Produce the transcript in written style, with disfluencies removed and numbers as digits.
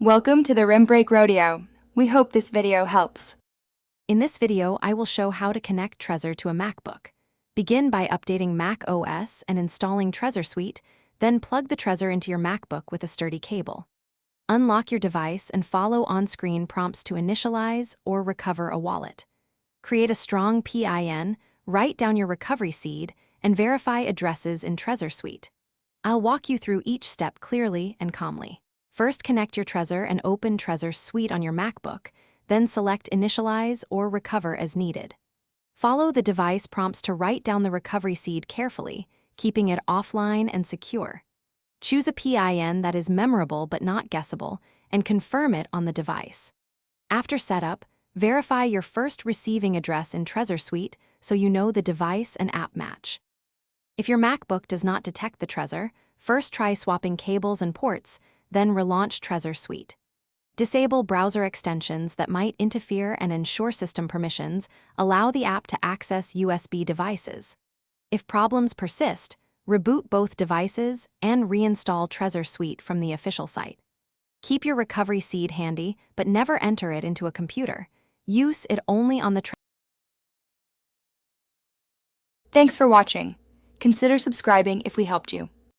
Welcome to the Rim Break Rodeo. We hope this video helps. In this video, I will show how to connect Trezor to a MacBook. Begin by updating Mac OS and installing Trezor Suite, then plug the Trezor into your MacBook with a sturdy cable. Unlock your device and follow on-screen prompts to initialize or recover a wallet. Create a strong PIN, write down your recovery seed, and verify addresses in Trezor Suite. I'll walk you through each step clearly and calmly. First, connect your Trezor and open Trezor Suite on your MacBook, then select Initialize or Recover as needed. Follow the device prompts to write down the recovery seed carefully, keeping it offline and secure. Choose a PIN that is memorable but not guessable, and confirm it on the device. After setup, verify your first receiving address in Trezor Suite so you know the device and app match. If your MacBook does not detect the Trezor, first try swapping cables and ports, then relaunch Trezor Suite. Disable browser extensions that might interfere and ensure system permissions. Allow the app to access USB devices. If problems persist, reboot both devices and reinstall Trezor Suite from the official site. Keep your recovery seed handy, but never enter it into a computer. Use it only on the Thanks for watching. Consider subscribing if we helped you.